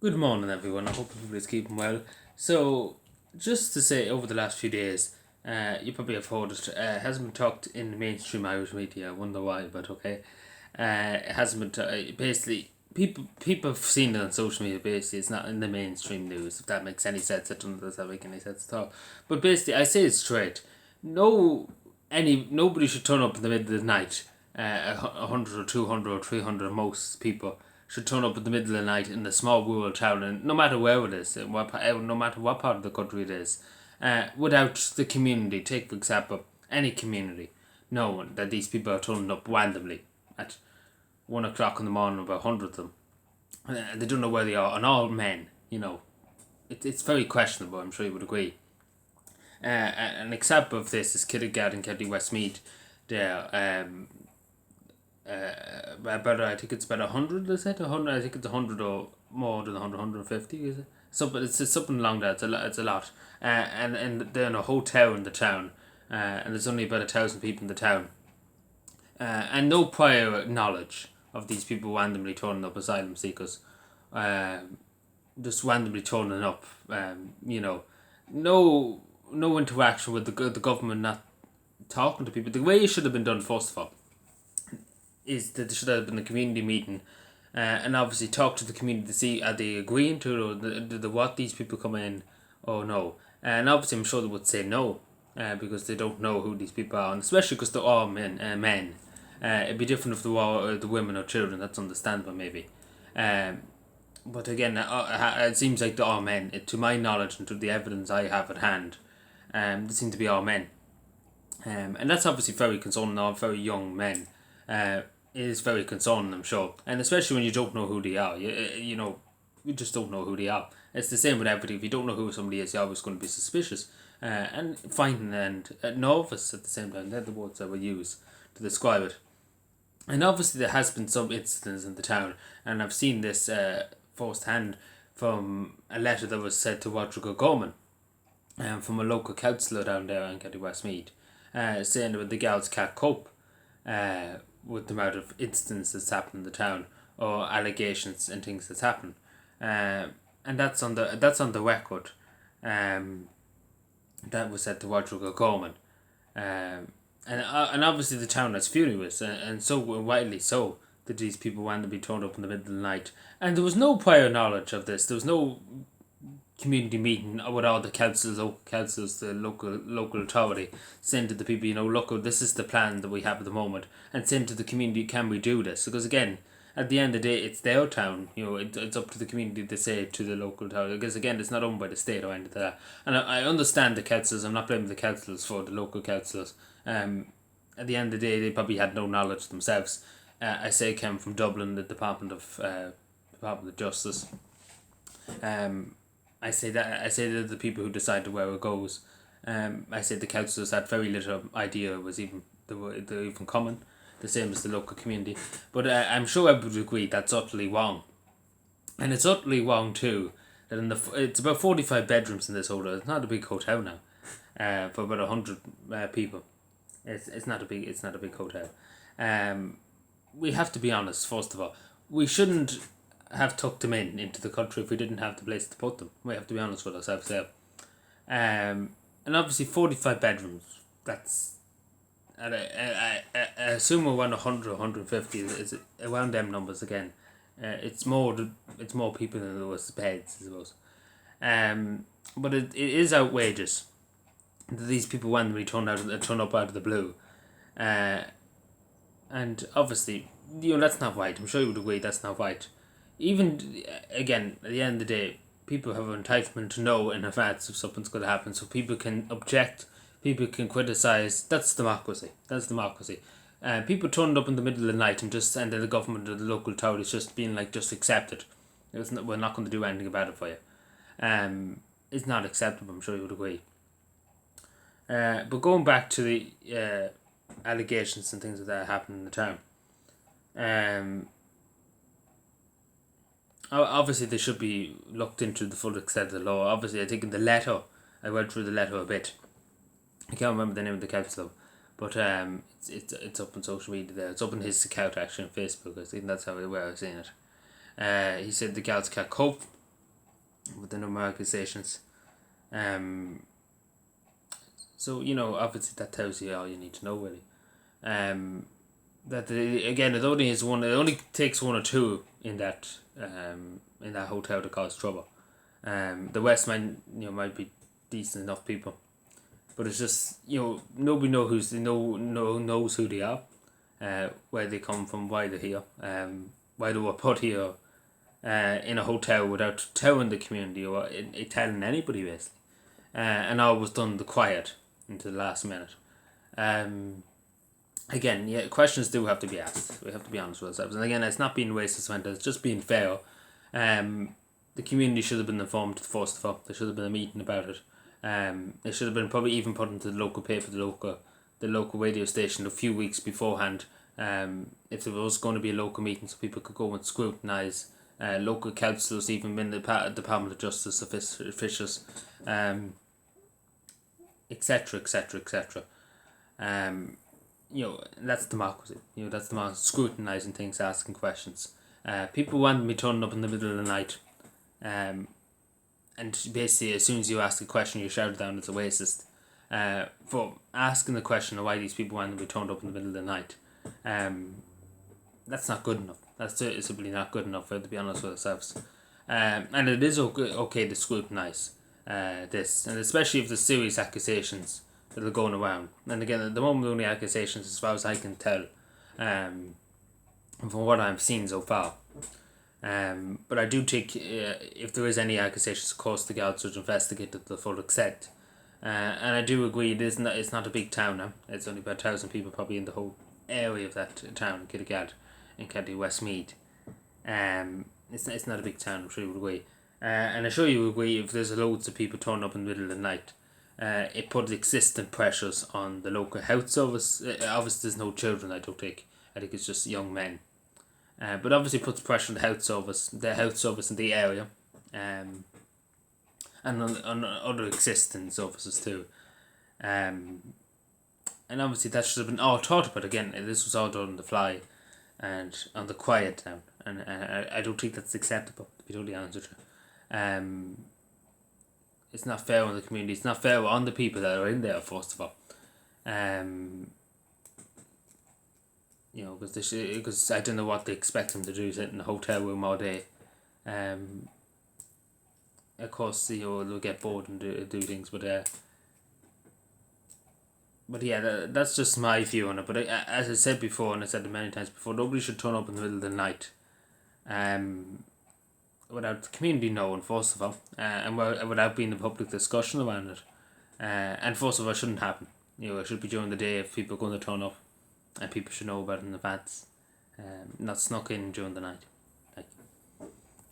Good morning, everyone. I hope everybody's keeping well. So, just to say, over the last few days, you probably have heard it hasn't been talked in the mainstream Irish media. I wonder why, but okay. It hasn't been basically people have seen it on social media. Basically, it's not in the mainstream news. If that makes any sense, I don't know if does that make any sense at all. But basically, I say it straight. Nobody should turn up in the middle of the night. 100 or 200 or 300, most people should turn up in the middle of the night in a small rural town, and no matter where it is, no matter what part of the country it is, without the community. Take for example any community, knowing that these people are turning up randomly at 1 o'clock in the morning, about 100 of them, and they don't know where they are, and all men. It's very questionable. I'm sure you would agree. An example of this is Kiddegard in County Westmeath. There, about I think it's about 100. Is it 100? I think it's 100 or more than 100, 150. Is it? So, but it's something along that. It's a lot. And they're in a hotel in the town, and there's only about 1,000 people in the town, and no prior knowledge of these people randomly turning up asylum seekers, just randomly turning up. No interaction with the government, not talking to people. The way it should have been done, first of all, is that there should have been a community meeting, and obviously talk to the community to see are they agreeing to it, or the what these people come in or no. And obviously I'm sure they would say no, because they don't know who these people are, and especially because they're all men. It'd be different if they were the women or children. That's understandable, maybe. But again, it seems like they're all men. To my knowledge and to the evidence I have at hand, they seem to be all men. And that's obviously very concerning. All very young men. It is very concerning, I'm sure, and especially when you don't know who they are. You just don't know who they are. It's the same with everything. If you don't know who somebody is, you're always going to be suspicious, and frightened and nervous at the same time. They're the words I would use to describe it. And obviously, there has been some incidents in the town, and I've seen this firsthand from a letter that was sent to Roderick O'Gorman, from a local councillor down there in County Westmeath, saying about the girls can't cope with the amount of incidents that's happened in the town, or allegations and things that's happened, and that's on the record. That was said to Roderick O'Gorman, and obviously the town is furious, and so widely so that these want to be turned up in the middle of the night, and there was no prior knowledge of this. There was no community meeting with all the local councils, the local authority, saying to the people, look, this is the plan that we have at the moment, and saying to the community, can we do this? Because again, at the end of the day, it's their town. It's up to the community to say to the local town. Because again, it's not owned by the state or anything like that. And I understand the councils. I'm not blaming the councils for the local councils. At the end of the day, they probably had no knowledge themselves. I say it came from Dublin, the Department of Justice. I say that the people who decide where it goes. I say the councillors had very little idea it was even they were even coming, the same as the local community. But I'm sure everybody would agree that's utterly wrong, and it's utterly wrong too that it's about 45 bedrooms in this hotel. It's not a big hotel now, for about 100 people. It's not a big hotel. We have to be honest. First of all, we shouldn't have tucked them into the country if we didn't have the place to put them. We have to be honest with ourselves there. And obviously 45 bedrooms, that's, and I assume around 100 or 150 is around them numbers again. It's more people than there was beds, I suppose. But it is outrageous that these people randomly turn up out of the blue. And obviously, that's not right. I'm sure you would agree that's not right. Even, again, at the end of the day, people have an entitlement to know in advance if something's going to happen, so people can object, people can criticise. That's democracy. People turned up in the middle of the night and then the government or the local authorities just being like, just accept it. We're not going to do anything about it for you. It's not acceptable, I'm sure you would agree. But going back to the allegations and things like that happening in the town, obviously they should be looked into the full extent of the law. Obviously, I think in the letter, I went through the letter a bit. I can't remember the name of the councillor, but it's up on social media there. It's up on his account actually on Facebook. I think that's where I've seen it. He said the girls can't cope with the number of accusations. So obviously that tells you all you need to know, really. That again, it only is one. It only takes one or two in that hotel to cause trouble. The West might be decent enough people, but it's just nobody knows who they are, where they come from, why they're here, why they were put here, in a hotel without telling the community or telling anybody, basically, and all was done the quiet into the last minute. Again, yeah, questions do have to be asked. We have to be honest with ourselves, and again, it's not being racist, it's just being fair. The community should have been informed first of all. There should have been a meeting about it. It should have been probably even put into the local paper, the local radio station a few weeks beforehand. If there was going to be a local meeting, so people could go and scrutinise local councillors, even in the Department of Justice officials, etc., etc., etc. That's democracy. That's democracy. Scrutinising things, asking questions. People want me turning up in the middle of the night, and basically as soon as you ask a question, you shout it down as a racist. For asking the question of why these people want to be turned up in the middle of the night, that's not good enough. That's simply not good enough, to be honest with ourselves. And it is okay to scrutinise this, and especially if there's serious accusations that are going around. And again, at the moment, only accusations, as far as I can tell, from what I've seen so far. But I do think if there is any accusations, of course, the guards should investigate to the full extent. And I do agree, it's not a big town now. It's only about 1,000 people probably in the whole area of that town, Kiddegad, in County Westmeath. It's not a big town, I'm sure you would agree. And I'm sure you would agree, if there's loads of people turning up in the middle of the night, it puts existing pressures on the local health service. Obviously there's no children, I don't think. I think it's just young men. But obviously puts pressure on the health service in the area, and on other existing services too. And obviously that should have been all thought about. Again, this was all done on the fly and on the quiet now, and I don't think that's acceptable, to be totally honest with you. It's not fair on the community. It's not fair on the people that are in there, first of all. Because I don't know what they expect them to do, sit in a hotel room all day. Of course, they'll get bored and do things, but yeah, that's just my view on it. But as I said before, and I said it many times before, nobody should turn up in the middle of the night, without the community knowing, first of all, and without being a public discussion around it. And first of all, it shouldn't happen. It should be during the day if people are going to turn up, and people should know about it in advance, not snuck in during the night.